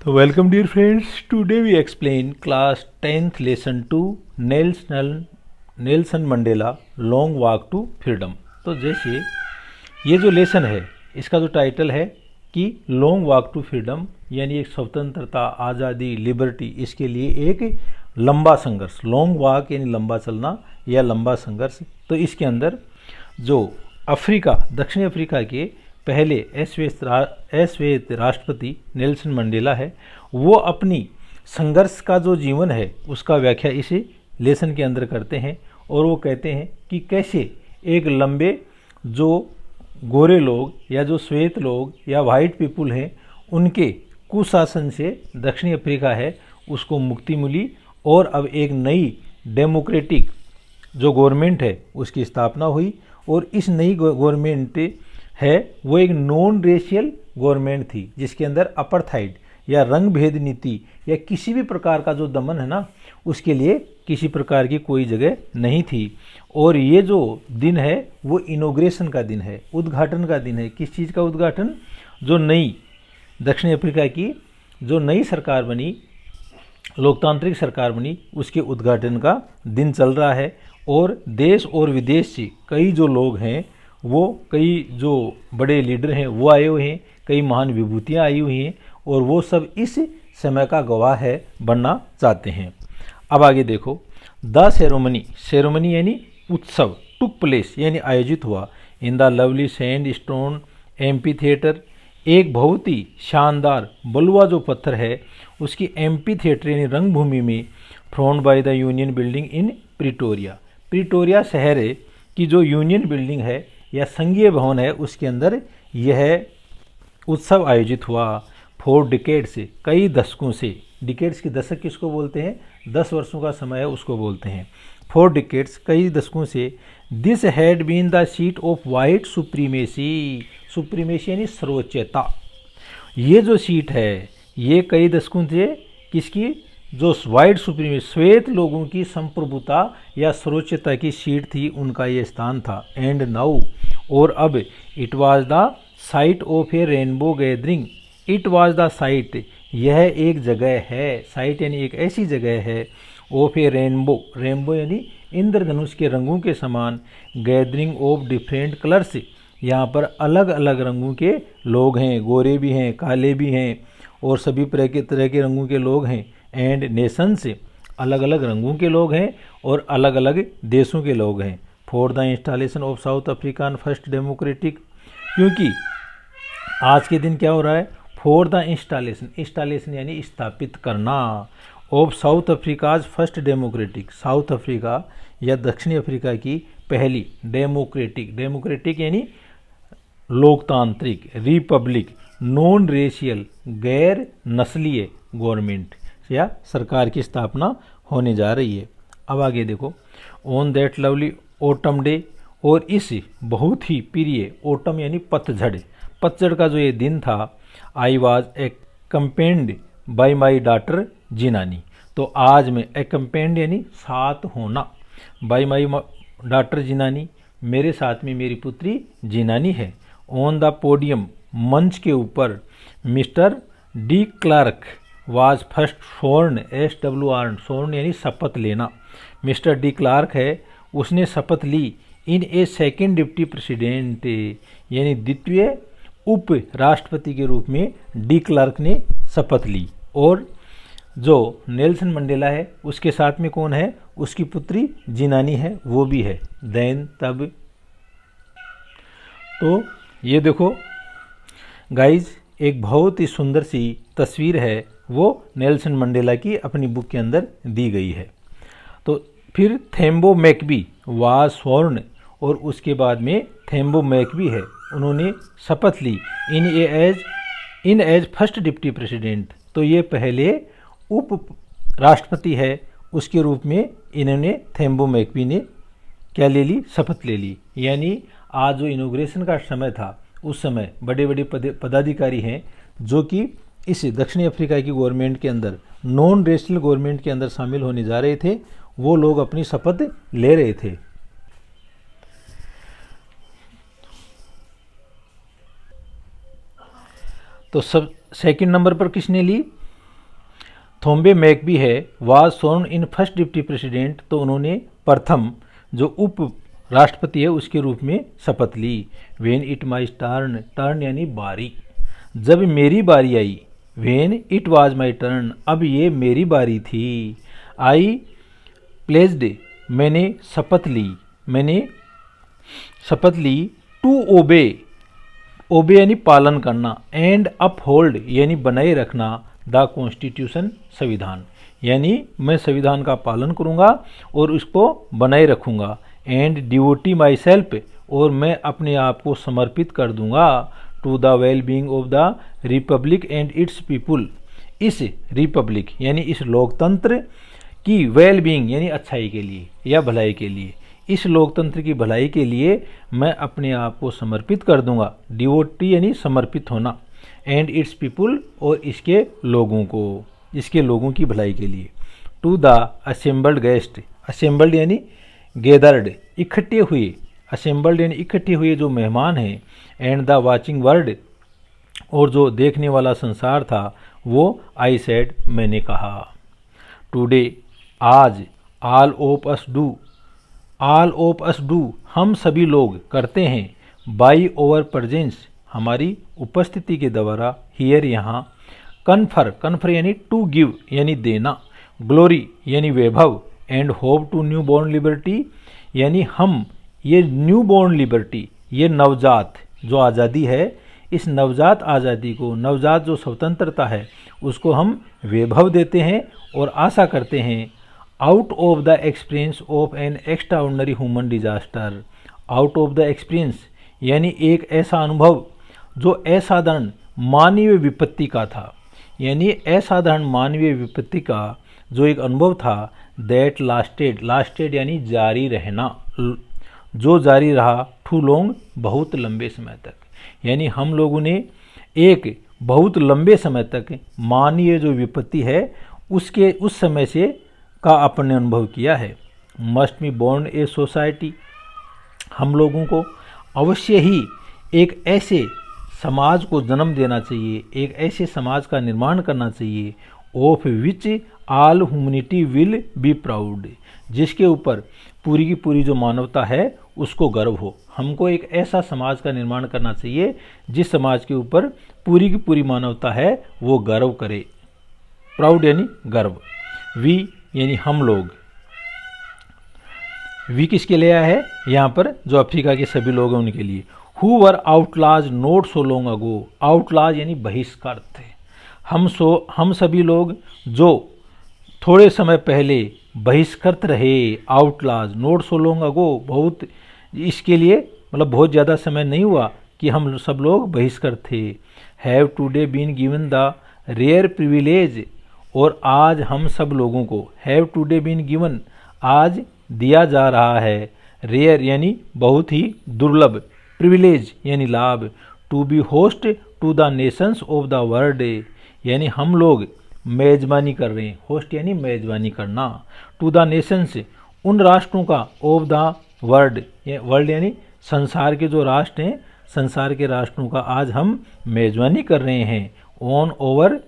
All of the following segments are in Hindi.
So welcome dear friends, today we explain class 10th lesson 2 Nelson Mandela long walk to freedom. तो जैसे ये जो लेसन है इसका जो टाइटल है कि लॉन्ग वॉक टू फ्रीडम यानी एक स्वतंत्रता, आज़ादी, लिबर्टी, इसके लिए एक लंबा संघर्ष। लॉन्ग वॉक यानी लंबा चलना या लंबा संघर्ष। तो इसके अंदर जो दक्षिण अफ्रीका के पहले अश्वेत राष्ट्रपति नेल्सन मंडेला है, वो अपनी संघर्ष का जो जीवन है उसका व्याख्या इसे लेसन के अंदर करते हैं और वो कहते हैं कि कैसे एक लंबे जो गोरे लोग या जो श्वेत लोग या वाइट पीपुल हैं उनके कुशासन से दक्षिण अफ्रीका है उसको मुक्ति मिली और अब एक नई डेमोक्रेटिक जो गवर्नमेंट है उसकी स्थापना हुई। और इस नई गवर्नमेंट है वो एक नॉन रेशियल गवर्नमेंट थी जिसके अंदर अपार्थाइड या रंग भेद नीति या किसी भी प्रकार का जो दमन है ना उसके लिए किसी प्रकार की कोई जगह नहीं थी। और ये जो दिन है वो इनॉग्रेशन का दिन है, उद्घाटन का दिन है। किस चीज़ का उद्घाटन? जो नई दक्षिण अफ्रीका की जो नई सरकार बनी, लोकतांत्रिक सरकार बनी, उसके उद्घाटन का दिन चल रहा है। और देश और विदेश से कई जो लोग हैं वो कई जो बड़े लीडर हैं वो आए हुए हैं, कई महान विभूतियाँ आई हुई हैं और वो सब इस समय का गवाह है बनना चाहते हैं। अब आगे देखो, द सेरेमनी यानी उत्सव, टुक प्लेस यानी आयोजित हुआ in the lovely sand stone amphi theatre. एक बहुत ही शानदार बलुआ जो पत्थर है उसकी एम्पी थिएटर यानी रंगभूमि में front by the union building in Pretoria शहर की जो यूनियन बिल्डिंग है या संघीय भवन है उसके अंदर यह उत्सव आयोजित हुआ। 4 डिकेड्स से, कई दशकों से, डिकेड्स की दशक किसको बोलते हैं? 10 वर्षों का समय है उसको बोलते हैं। 4 डिकेड्स, कई दशकों से। This had been the seat of white supremacy यानी सर्वोच्चता। ये जो सीट है ये कई दशकों से किसकी? जो वाइट सुप्रीमेसी, श्वेत लोगों की संप्रभुता या सर्वोच्चता की सीट थी, उनका ये स्थान था। एंड नाउ, और अब, it was the site of A rainbow gathering. It was the site, यह एक जगह है, साइट यानी एक ऐसी जगह है, ऑफ ए रेनबो यानी इंद्रधनुष के रंगों के समान, गैदरिंग ऑफ डिफरेंट कलर्स, यहाँ पर अलग अलग रंगों के लोग हैं, गोरे भी हैं, काले भी हैं और सभी तरह के रंगों के लोग हैं। एंड नेशंस, अलग अलग रंगों के लोग हैं और अलग अलग देशों के लोग हैं। For the installation of south Afrikaans first democratic, क्योंकि आज के दिन क्या हो रहा है? फॉर द इंस्टॉलेशन यानी स्थापित करना, of south Africa's first democratic, south Africa या दक्षिणी अफ्रीका की पहली डेमोक्रेटिक यानी लोकतांत्रिक, रिपब्लिक, नॉन रेशियल गैर नस्लीय गवर्नमेंट या सरकार की स्थापना होने जा रही है। अब आगे देखो, on that lovely autumn day, और इस बहुत ही प्रिय ऑटम यानी पतझड़ का जो ये दिन था, I was accompanied by my daughter Jinani. तो आज मैं एक्कम्पेंड यानी साथ होना, बाई माई डॉटर जिनानी, मेरे साथ में मेरी पुत्री जिनानी है। ऑन द पोडियम, मंच के ऊपर, mister de Klerk was first स्वर्ण, स्वर्ण यानी शपथ लेना। मिस्टर डी क्लार्क है उसने शपथ ली इन ए सेकेंड डिप्टी प्रेसिडेंट यानी द्वितीय उप राष्ट्रपति के रूप में डी क्लार्क ने शपथ ली। और जो नेल्सन मंडेला है उसके साथ में कौन है? उसकी पुत्री जिनानी है, वो भी है। देन तब तो ये देखो गाइज, एक बहुत ही सुंदर सी तस्वीर है वो नेल्सन मंडेला की अपनी बुक के अंदर दी गई है। तो फिर थेम्बो मैकबी वाज स्वर्ण, और उसके बाद में थेम्बो मैकबी है उन्होंने शपथ ली इन एज फर्स्ट डिप्टी प्रेसिडेंट। तो ये पहले उप राष्ट्रपति है, उसके रूप में इन्होंने थेम्बो मैकबी ने क्या ले ली? शपथ ले ली। यानी आज जो इनॉग्रेशन का समय था उस समय बड़े बड़े पदाधिकारी हैं जो कि इस दक्षिणी अफ्रीका की गवर्नमेंट के अंदर, नॉन रेशनल गवर्नमेंट के अंदर शामिल होने जा रहे थे, वो लोग अपनी शपथ ले रहे थे। तो सब सेकंड नंबर पर किसने ली? थोम्बे मैकबी he was sworn in first deputy president, तो उन्होंने प्रथम जो उप राष्ट्रपति है उसके रूप में शपथ ली। When it my turn, turn यानी बारी, जब मेरी बारी आई। When it was my turn, अब ये मेरी बारी थी। आई प्लेज्ड, मैंने शपथ ली, मैंने शपथ ली। टू ओबे, ओबे यानी पालन करना। एंड अपहोल्ड यानी बनाए रखना द कॉन्स्टिट्यूशन, संविधान, यानी मैं संविधान का पालन करूंगा और उसको बनाए रखूंगा। एंड डिवोटी माई सेल्फ, और मैं अपने आप को समर्पित कर दूंगा to the well being of the republic and its people, इस रिपब्लिक यानी इस लोकतंत्र की वेल बीइंग यानी अच्छाई के लिए या भलाई के लिए, इस लोकतंत्र की भलाई के लिए मैं अपने आप को समर्पित कर दूंगा। डिवोटी यानी समर्पित होना, एंड इट्स पीपुल और इसके लोगों को, इसके लोगों की भलाई के लिए। To the assembled guest, assembled यानी गैदर्ड, इकट्ठे हुए, असेंबल्ड यानी इकट्ठे हुए जो मेहमान हैं। एंड द वाचिंग वर्ल्ड, और जो देखने वाला संसार था, वो आई सेड, मैंने कहा। टुडे, आज, all of us do, all of us do, हम सभी लोग करते हैं। बाई ओवर प्रेजेंस, हमारी उपस्थिति के द्वारा। हियर यहाँ। कन्फर, कन्फर यानी टू गिव यानी देना। ग्लोरी यानी वैभव। And hope to new born liberty, यानी हम ये न्यू बॉर्न लिबर्टी, ये नवजात जो आज़ादी है, इस नवजात आज़ादी को, नवजात जो स्वतंत्रता है उसको हम वैभव देते हैं और आशा करते हैं। Out of the experience of N extraordinary human disaster, out of the experience यानी एक ऐसा अनुभव जो असाधारण मानवीय विपत्ति का था, यानी असाधारण मानवीय विपत्ति का जो एक अनुभव था। दैट लास्टेड, लास्टेड यानी जारी रहना, जो जारी रहा। टू लॉन्ग, बहुत लंबे समय तक, यानी हम लोगों ने एक बहुत लंबे समय तक मानवीय जो विपत्ति है उसके उस समय से का अपने अनुभव किया है। Must be born a society, हम लोगों को अवश्य ही एक ऐसे समाज को जन्म देना चाहिए, एक ऐसे समाज का निर्माण करना चाहिए। Of which all humanity will be proud, जिसके ऊपर पूरी की पूरी जो मानवता है उसको गर्व हो। हमको एक ऐसा समाज का निर्माण करना चाहिए जिस समाज के ऊपर पूरी की पूरी मानवता है वो गर्व करे। प्राउड यानी गर्व। वी यानी हम लोग। वी किसके लिए आया है यहाँ पर? जो अफ्रीका के सभी लोग हैं उनके लिए। Who were outlaws not so long ago, outlaws यानी बहिष्कृत। हम सभी लोग जो थोड़े समय पहले बहिष्कृत रहे, आउटलाज नोट सो लॉन्ग अगो, बहुत इसके लिए मतलब बहुत ज़्यादा समय नहीं हुआ कि हम सब लोग बहिष्कृत थे। Have today been given the rare privilege, और आज हम सब लोगों को हैव टुडे बीन गिवन, आज दिया जा रहा है। रेयर यानी बहुत ही दुर्लभ, प्रिविलेज यानी लाभ। To be host to the nations of the world, यानी हम लोग मेजबानी कर रहे हैं। होस्ट यानी मेजबानी करना। टू द नेशंस, उन राष्ट्रों का, ऑफ द वर्ल्ड, वर्ल्ड यानी संसार के जो राष्ट्र हैं, संसार के राष्ट्रों का आज हम मेजबानी कर रहे हैं। On over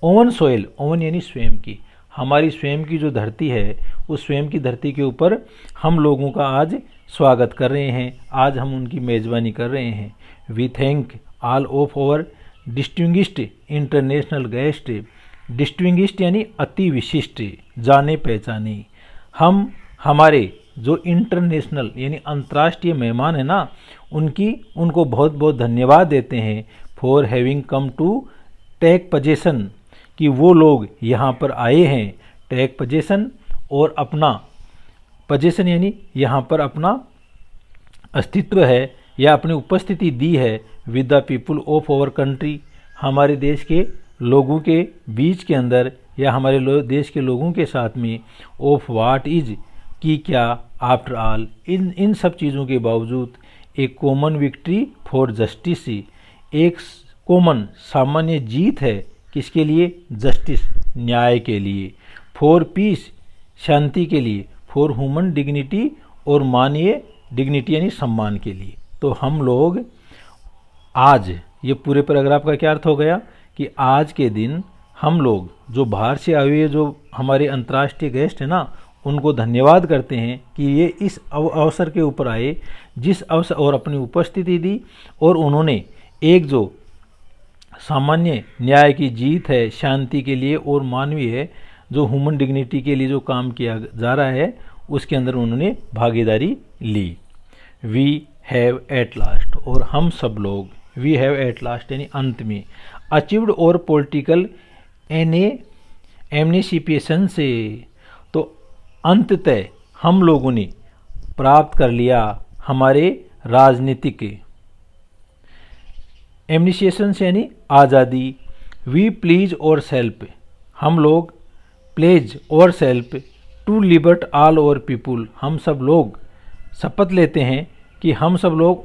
oven soil, oven यानी स्वयं की, हमारी स्वयं की जो धरती है उस स्वयं की धरती के ऊपर हम लोगों का आज स्वागत कर रहे हैं, आज हम उनकी मेजबानी कर रहे हैं। We thank all of our distinguished international guest, distinguished यानी अति विशिष्ट, जाने पहचाने। हम हमारे जो इंटरनेशनल यानी अंतर्राष्ट्रीय मेहमान हैं ना, उनको बहुत बहुत धन्यवाद देते हैं। For having come to take possession, कि वो लोग यहाँ पर आए हैं। टेक पोजेसन और अपना, पोजेसन यानी यहाँ पर अपना अस्तित्व है या अपनी उपस्थिति दी है। With the people of our country, हमारे देश के लोगों के बीच के अंदर या हमारे देश के लोगों के साथ में। ऑफ वाट इज, कि क्या, आफ्टर ऑल, इन सब चीज़ों के बावजूद। एक कॉमन विक्ट्री फॉर जस्टिस, एक कॉमन सामान्य जीत है किसके लिए? जस्टिस न्याय के लिए। फॉर पीस शांति के लिए। फॉर ह्यूमन डिग्निटी और मानवीय डिग्निटी यानी सम्मान के लिए। तो हम लोग आज, ये पूरे पैराग्राफ का क्या अर्थ हो गया कि आज के दिन हम लोग जो बाहर से आए हुए जो हमारे अंतर्राष्ट्रीय गेस्ट हैं ना, उनको धन्यवाद करते हैं कि ये इस अवसर के ऊपर आए, जिस अवसर और अपनी उपस्थिति दी, और उन्होंने एक जो सामान्य न्याय की जीत है, शांति के लिए और मानवीय जो ह्यूमन डिग्निटी के लिए जो काम किया जा रहा है, उसके अंदर उन्होंने भागीदारी ली। वी हैव एट लास्ट, और हम सब लोग, वी हैव एट लास्ट यानी अंत में, अचीव्ड और पॉलिटिकल एमनिसिपेशन से, तो अंततः हम लोगों ने प्राप्त कर लिया हमारे राजनीतिक एमनिसिपेशन से यानी आज़ादी। वी प्लीज और सेल्फ, हम लोग प्लेज और self to liberty all over people, हम सब लोग शपथ लेते हैं कि हम सब लोग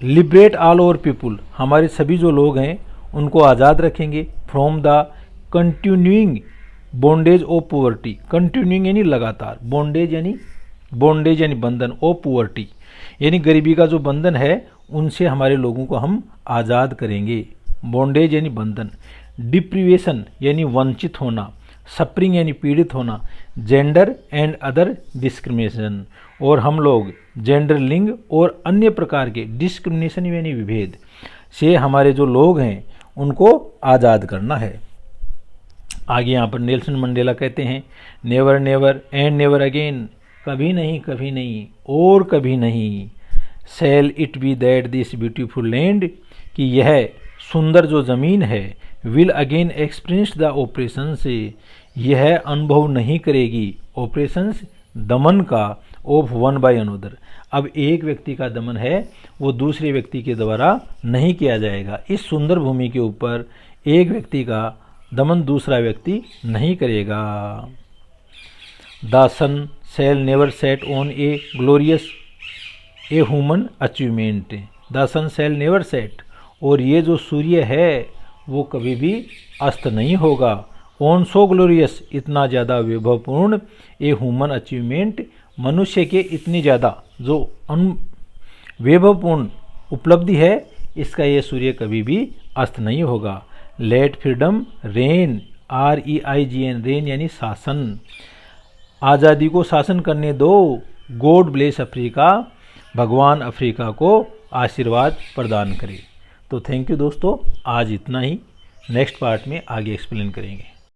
लिबरेट ऑल ओवर पीपुल, हमारे सभी जो लोग हैं उनको आज़ाद रखेंगे। From the continuing bondage of poverty, continuing यानी लगातार, बॉन्डेज यानी बंधन, ऑफ पॉवर्टी यानी गरीबी का जो बंधन है, उनसे हमारे लोगों को हम आज़ाद करेंगे। बॉन्डेज यानी बंधन, डिप्रीवेशन यानी वंचित होना, सफरिंग यानी पीड़ित होना, जेंडर एंड अदर डिस्क्रिमिनेशन, और हम लोग जेंडर, लिंग और अन्य प्रकार के डिस्क्रिमिनेशन यानी विभेद से हमारे जो लोग हैं उनको आज़ाद करना है। आगे यहाँ पर नेल्सन मंडेला कहते हैं, never never and never again, कभी नहीं और कभी नहीं, shall it be that this beautiful land, कि यह सुंदर जो ज़मीन है, will again experience the operation से, यह अनुभव नहीं करेगी ऑपरेशंस, दमन का, ऑफ वन बाय अनदर, अब एक व्यक्ति का दमन है वो दूसरे व्यक्ति के द्वारा नहीं किया जाएगा। इस सुंदर भूमि के ऊपर एक व्यक्ति का दमन दूसरा व्यक्ति नहीं करेगा। The sun shall never set on a glorious a human achievement, the sun shall never set, और ये जो सूर्य है वो कभी भी अस्त नहीं होगा, ऑन सो ग्लोरियस, इतना ज़्यादा वैभवपूर्ण, ए ह्यूमन अचीवमेंट, मनुष्य के इतनी ज़्यादा जो वैभवपूर्ण उपलब्धि है, इसका ये सूर्य कभी भी अस्त नहीं होगा। Late freedom rain, REIGN, rain यानी शासन, आज़ादी को शासन करने दो। गॉड ब्लेस अफ्रीका, भगवान अफ्रीका को आशीर्वाद प्रदान करे। तो थैंक यू दोस्तों, आज इतना ही, नेक्स्ट पार्ट में आगे एक्सप्लेन करेंगे।